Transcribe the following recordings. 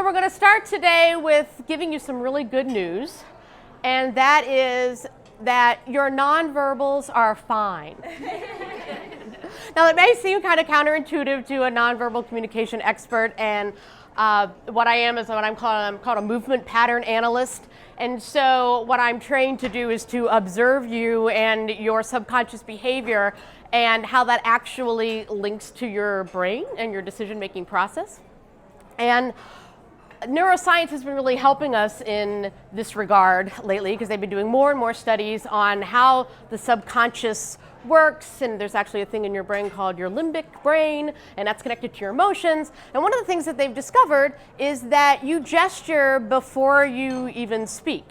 we're going to start today with giving you some really good news, and that is that your nonverbals are fine. Now, it may seem kind of counterintuitive to a nonverbal communication expert, and what I am is what I'm called a movement pattern analyst. And so what I'm trained to do is to observe you and your subconscious behavior and how that actually links to your brain and your decision-making process. And neuroscience has been really helping us in this regard lately because they've been doing more and more studies on how the subconscious works, and there's actually a thing in your brain called your limbic brain, and that's connected to your emotions. And one of the things that they've discovered is that you gesture before you even speak.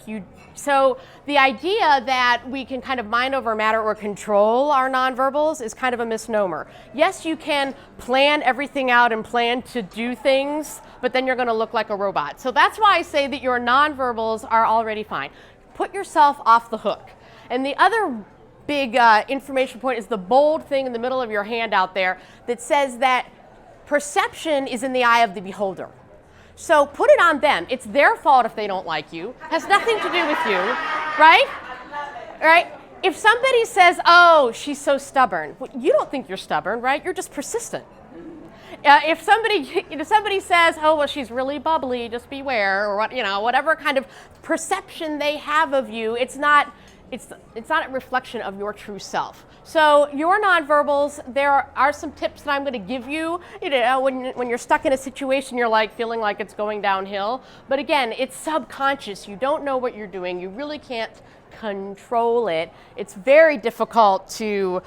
So the idea that we can kind of mind over matter or control our nonverbals is kind of a misnomer. Yes, you can plan everything out and plan to do things, but then you're going to look like a robot. So that's why I say that your nonverbals are already fine. Put yourself off the hook. And the other big information point is the bold thing in the middle of your hand out there that says that perception is in the eye of the beholder. So put it on them. It's their fault if they don't like you. Has nothing to do with you, right? Right? If somebody says, "Oh, she's so stubborn," well, you don't think you're stubborn, right? You're just persistent. If somebody says, "Oh, well, she's really bubbly, just beware," or whatever kind of perception they have of you, it's not a reflection of your true self. So your nonverbals, there are some tips that I'm going to give you. When you're stuck in a situation, you're feeling like it's going downhill. But again, it's subconscious. You don't know what you're doing. You really can't control it. It's very difficult to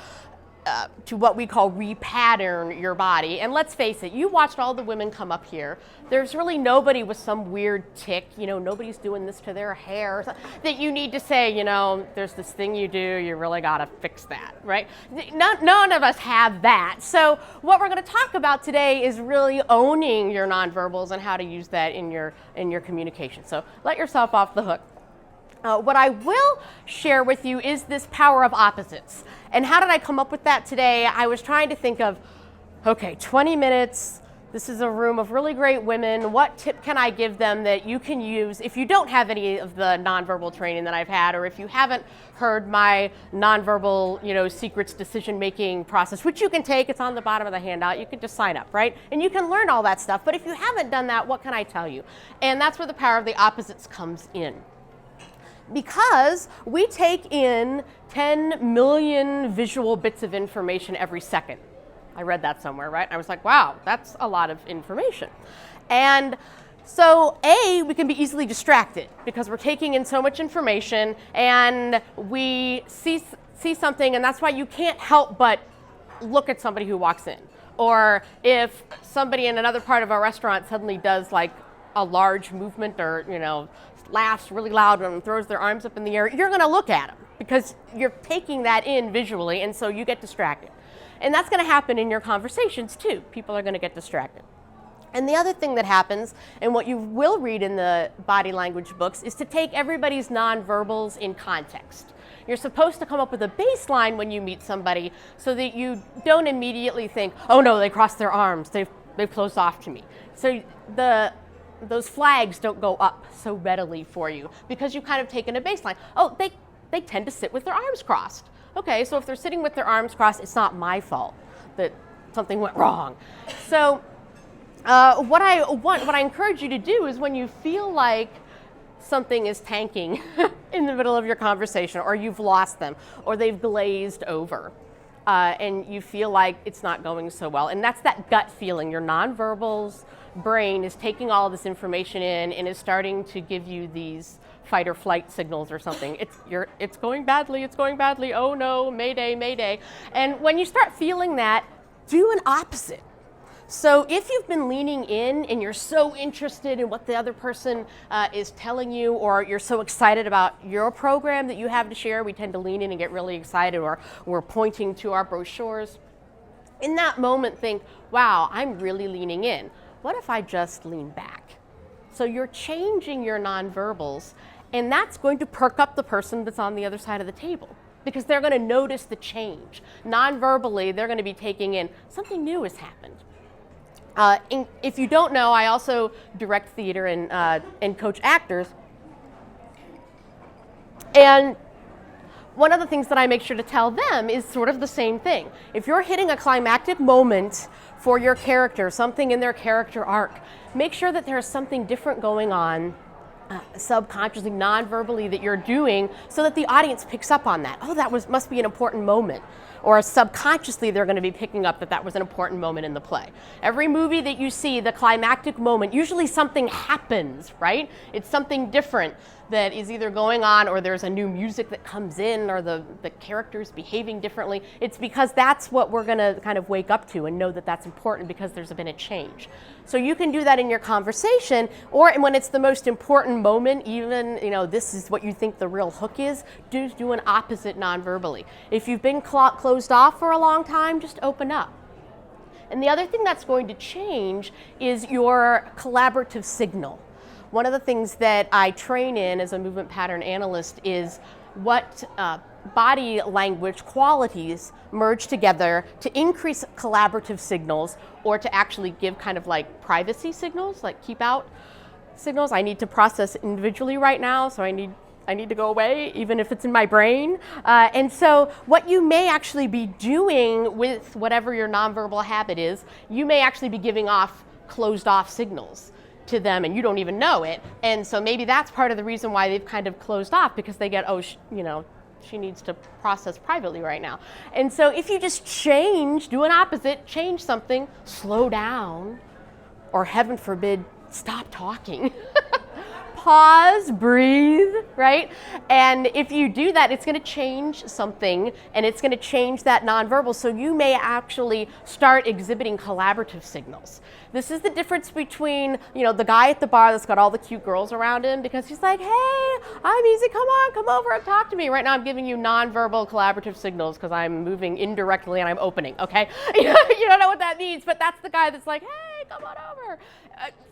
what we call repattern your body. And let's face it, you watched all the women come up here. There's really nobody with some weird tic, nobody's doing this to their hair, that you need to say, there's this thing you do, you really gotta fix that, right? None of us have that. So what we're gonna talk about today is really owning your nonverbals and how to use that in your communication. So let yourself off the hook. What I will share with you is this power of opposites. And how did I come up with that today? I was trying to think of, 20 minutes, this is a room of really great women. What tip can I give them that you can use if you don't have any of the nonverbal training that I've had, or if you haven't heard my nonverbal, secrets decision-making process, which you can take, it's on the bottom of the handout. You can just sign up, right? And you can learn all that stuff. But if you haven't done that, what can I tell you? And that's where the power of the opposites comes in. Because we take in 10 million visual bits of information every second. I read that somewhere, right? I was like, wow, that's a lot of information. And so, we can be easily distracted because we're taking in so much information and we see something, and that's why you can't help but look at somebody who walks in. Or if somebody in another part of a restaurant suddenly does a large movement or, laughs really loud and throws their arms up in the air, you're going to look at them because you're taking that in visually, and so you get distracted. And that's going to happen in your conversations too. People are going to get distracted. And the other thing that happens, and what you will read in the body language books, is to take everybody's nonverbals in context. You're supposed to come up with a baseline when you meet somebody so that you don't immediately think, "Oh no, they crossed their arms, they've closed off to me." So those flags don't go up so readily for you because you've kind of taken a baseline. Oh, they tend to sit with their arms crossed. Okay, so if they're sitting with their arms crossed, it's not my fault that something went wrong. So what I encourage you to do is when you feel like something is tanking in the middle of your conversation, or you've lost them, or they've glazed over, and you feel like it's not going so well, and that's that gut feeling. Your nonverbals brain is taking all this information in and is starting to give you these fight or flight signals or something. It's going badly, oh no, mayday, mayday. And when you start feeling that, do an opposite. So if you've been leaning in and you're so interested in what the other person is telling you, or you're so excited about your program that you have to share, we tend to lean in and get really excited, or we're pointing to our brochures. In that moment, think, wow, I'm really leaning in. What if I just lean back? So you're changing your nonverbals, and that's going to perk up the person that's on the other side of the table because they're going to notice the change. Non-verbally, they're going to be taking in something new has happened. If you don't know, I also direct theater and coach actors. And one of the things that I make sure to tell them is sort of the same thing. If you're hitting a climactic moment for your character, something in their character arc, make sure that there's something different going on subconsciously, non-verbally that you're doing so that the audience picks up on that. Oh, must be an important moment. Or subconsciously they're going to be picking up that was an important moment in the play. Every movie that you see, the climactic moment, usually something happens, right? It's something different that is either going on, or there's a new music that comes in, or the character's behaving differently. It's because that's what we're going to kind of wake up to and know that that's important because there's been a change. So you can do that in your conversation, or when it's the most important moment, even, this is what you think the real hook is, do an opposite non-verbally. If you've been closed off for a long time, just open up. And the other thing that's going to change is your collaborative signal. One of the things that I train in as a movement pattern analyst is what body language qualities merge together to increase collaborative signals, or to actually give kind of like privacy signals, like keep out signals. I need to process individually right now, so I need to go away, even if it's in my brain. And so what you may actually be doing with whatever your nonverbal habit is, you may actually be giving off closed off signals to them, and you don't even know it. And so maybe that's part of the reason why they've kind of closed off, because they get, she needs to process privately right now. And so if you just do an opposite, change something, slow down, or heaven forbid, stop talking. Pause, breathe, right? And if you do that, it's going to change something, and it's going to change that nonverbal. So you may actually start exhibiting collaborative signals. This is the difference between, the guy at the bar that's got all the cute girls around him, because he's like, hey, I'm easy, come over and talk to me. Right now I'm giving you nonverbal collaborative signals because I'm moving indirectly and I'm opening, okay? You don't know what that means, but that's the guy that's like, hey, come on over.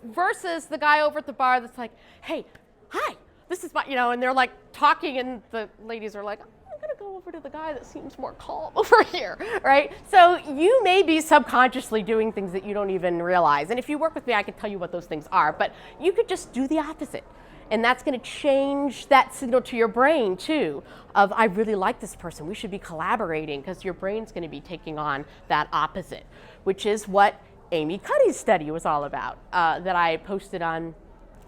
Versus the guy over at the bar that's like, hey, hi, this is my, and they're like talking, and the ladies are like, I'm gonna go over to the guy that seems more calm over here, right? So you may be subconsciously doing things that you don't even realize. And if you work with me, I can tell you what those things are, but you could just do the opposite. And that's gonna change that signal to your brain too, of I really like this person, we should be collaborating, because your brain's gonna be taking on that opposite, which is what Amy Cuddy's study was all about, that I posted on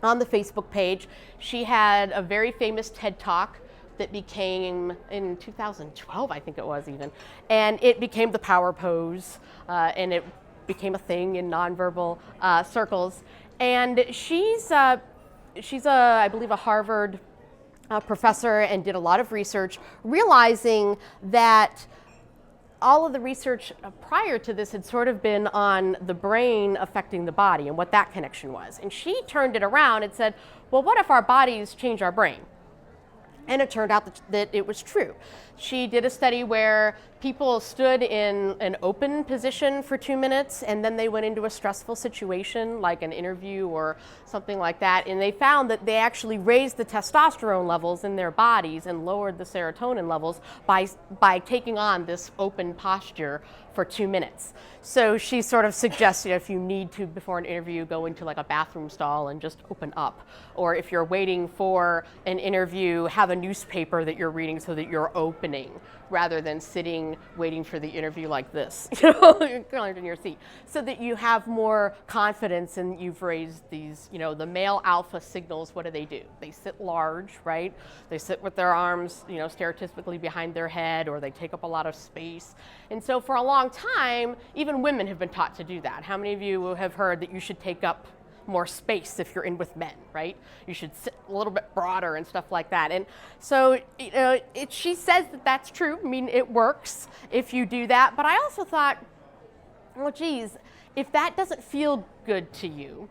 the Facebook page. She had a very famous TED Talk that became, in 2012, I think it was even, and it became the power pose, and it became a thing in nonverbal circles. And she's I believe, a Harvard professor, and did a lot of research, realizing that all of the research prior to this had sort of been on the brain affecting the body and what that connection was. And she turned it around and said, well, what if our bodies change our brain? And it turned out that it was true. She did a study where people stood in an open position for 2 minutes, and then they went into a stressful situation like an interview or something like that, and they found that they actually raised the testosterone levels in their bodies and lowered the serotonin levels by taking on this open posture for 2 minutes. So she sort of suggests, if you need to, before an interview, go into like a bathroom stall and just open up. Or if you're waiting for an interview, have a newspaper that you're reading so that you're opening, rather than sitting waiting for the interview like this, curled in your seat, so that you have more confidence and you've raised these, the male alpha signals. What do? They sit large, right? They sit with their arms, stereotypically behind their head, or they take up a lot of space. And so for a long time, even women have been taught to do that. How many of you have heard that you should take up more space if you're in with men, right? You should sit a little bit broader and stuff like that. And so she says that that's true. I mean, it works if you do that. But I also thought, well, geez, if that doesn't feel good to you,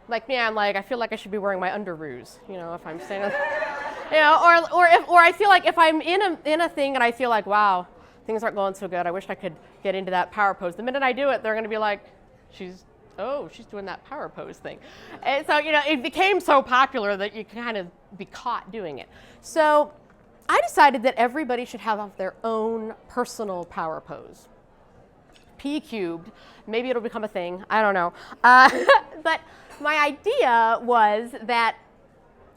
like me, I feel like I should be wearing my underoos, if I'm saying, or I feel like if I'm in a thing and I feel like, wow, things aren't going so good, I wish I could get into that power pose. The minute I do it, they're going to be like, she's doing that power pose thing. And so, it became so popular that you can kind of be caught doing it. So I decided that everybody should have their own personal power pose. P cubed. Maybe it'll become a thing. I don't know. But my idea was that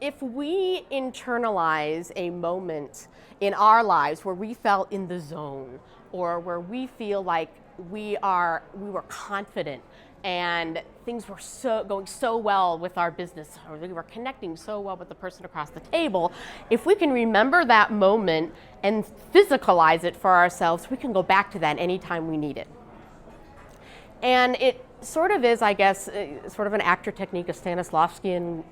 if we internalize a moment in our lives where we felt in the zone, or where we feel like we were confident and things were going so well with our business, or we were connecting so well with the person across the table, if we can remember that moment and physicalize it for ourselves, we can go back to that anytime we need it. And it sort of is, I guess, sort of an actor technique, a Stanislavskian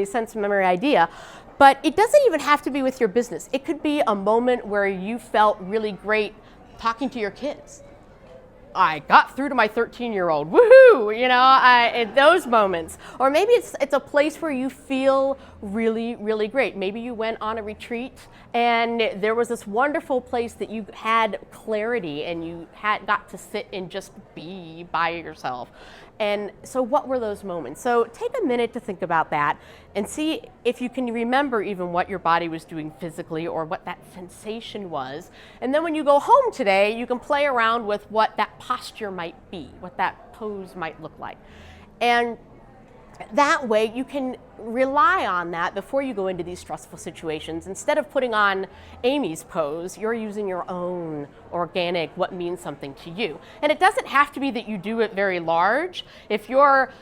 sense memory idea. But it doesn't even have to be with your business. It could be a moment where you felt really great talking to your kids. I got through to my 13-year-old, woohoo, in those moments. Or maybe it's a place where you feel really, really great. Maybe you went on a retreat and there was this wonderful place that you had clarity and you got to sit and just be by yourself. And so what were those moments? So take a minute to think about that and see if you can remember even what your body was doing physically or what that sensation was. And then when you go home today, you can play around with what that posture might be, what that pose might look like. And that way you can rely on that before you go into these stressful situations. Instead of putting on Amy's pose, you're using your own organic, what means something to you. And it doesn't have to be that you do it very large. If your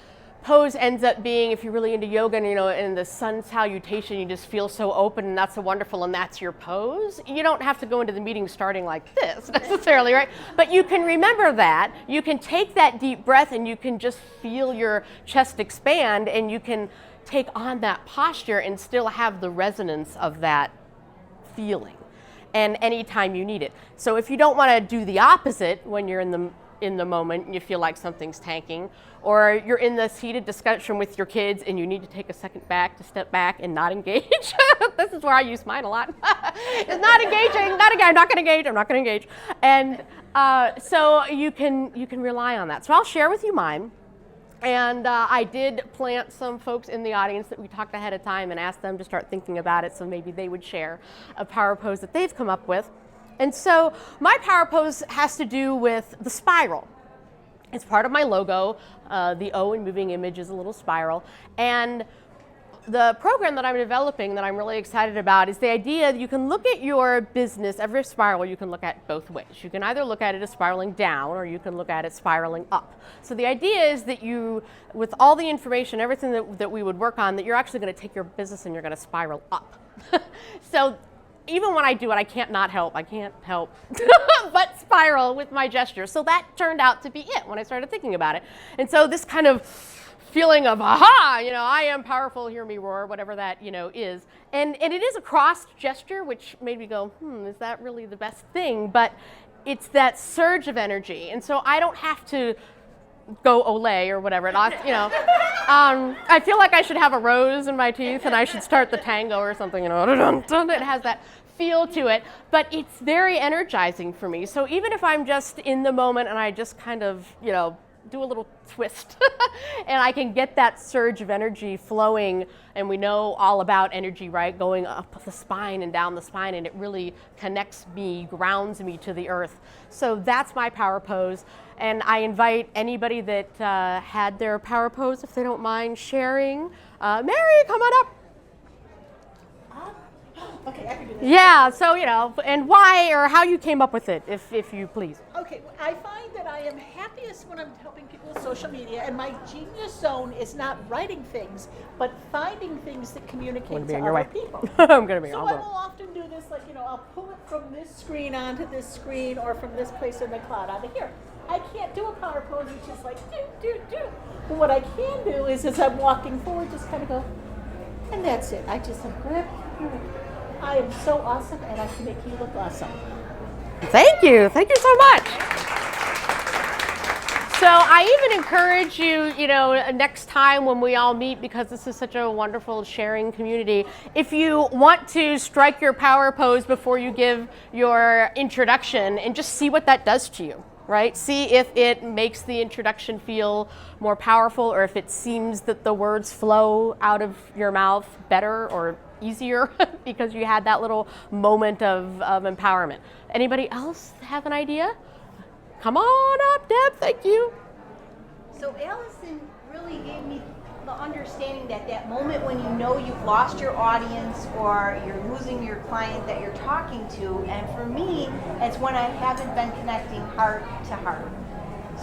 pose ends up being, if you're really into yoga and in the sun salutation, you just feel so open and that's so wonderful and that's your pose, you don't have to go into the meeting starting like this necessarily, right? But you can remember that. You can take that deep breath and you can just feel your chest expand and you can take on that posture and still have the resonance of that feeling and anytime you need it. So if you don't want to do the opposite when you're in the moment and you feel like something's tanking, or you're in this heated discussion with your kids and you need to take a second back to step back and not engage. This is where I use mine a lot. It's not engaging, I'm not going to engage. And so you can rely on that. So I'll share with you mine. And I did plant some folks in the audience that we talked ahead of time and asked them to start thinking about it, so maybe they would share a power pose that they've come up with. And so my power pose has to do with the spiral. It's part of my logo. The O in moving image is a little spiral. And the program that I'm developing that I'm really excited about is the idea that you can look at your business, every spiral you can look at both ways. You can either look at it as spiraling down or you can look at it spiraling up. So the idea is that you, with all the information, everything that we would work on, that you're actually going to take your business and you're going to spiral up. So even when I do it, I can't help but spiral with my gesture. So that turned out to be it when I started thinking about it. And so this kind of feeling of, aha, I am powerful, hear me roar, whatever that, is. And it is a crossed gesture, which made me go, is that really the best thing? But it's that surge of energy. And so I don't have to go Olay or whatever. I feel like I should have a rose in my teeth and I should start the tango or something, It has that feel to it, but it's very energizing for me. So even if I'm just in the moment and I just kind of, do a little twist and I can get that surge of energy flowing, and we know all about energy, right? Going up the spine and down the spine, and it really connects me, grounds me to the earth. So that's my power pose. And I invite anybody that had their power pose, if they don't mind sharing. Mary, come on up. Okay, I can do this. Yeah, so, and why or how you came up with it, if you please. Okay, I find that I am happiest when I'm helping people with social media, and my genius zone is not writing things, but finding things that communicate to other people. I'm going to be So I will often do this, I'll pull it from this screen onto this screen, or from this place in the cloud onto here. I can't do a power pose, which is like, do. But what I can do is, as I'm walking forward, just kind of go, and that's it. I just grab. I am so awesome, and I can make you look awesome. Thank you so much. So I even encourage you, next time when we all meet, because this is such a wonderful sharing community, if you want to strike your power pose before you give your introduction and just see what that does to you, right? See if it makes the introduction feel more powerful, or if it seems that the words flow out of your mouth better or easier because you had that little moment of empowerment. Anybody else have an idea? Come on up, Deb, thank you. So Alison really gave me the understanding that that moment when you know you've lost your audience or you're losing your client that you're talking to, and for me, it's when I haven't been connecting heart to heart.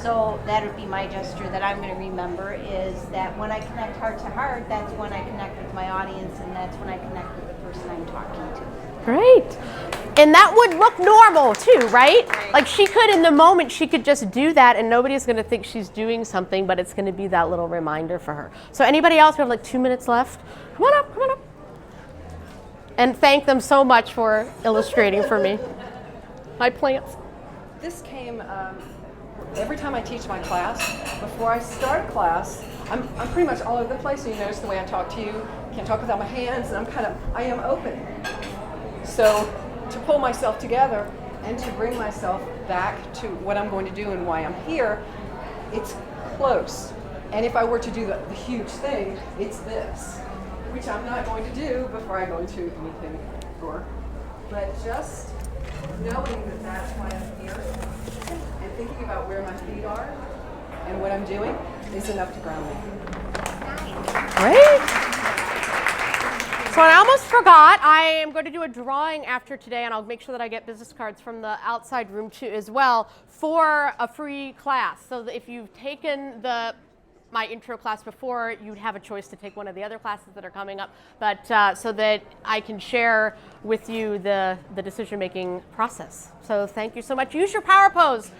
So that would be my gesture that I'm going to remember, is that when I connect heart to heart, that's when I connect with my audience, and that's when I connect with the person I'm talking to. Great. And that would look normal too, right? Like she could, in the moment, she could just do that and nobody's going to think she's doing something, but it's going to be that little reminder for her. So anybody else? We have like 2 minutes left. Come on up, come on up. And thank them so much for illustrating for me. My plants. This came every time I teach my class. Before I start a class, I'm pretty much all over the place. So you notice the way I talk to you. Can't talk without my hands, and I am open. So to pull myself together and to bring myself back to what I'm going to do and why I'm here, it's close. And if I were to do the huge thing, it's this, which I'm not going to do before I go into anything more. But just knowing that that's why I'm here and thinking about where my feet are and what I'm doing is enough to ground me. Great. So I almost forgot, I am going to do a drawing after today, and I'll make sure that I get business cards from the outside room too as well, for a free class. So that if you've taken my intro class before, you'd have a choice to take one of the other classes that are coming up, but so that I can share with you the decision-making process. So thank you so much. Use your power pose.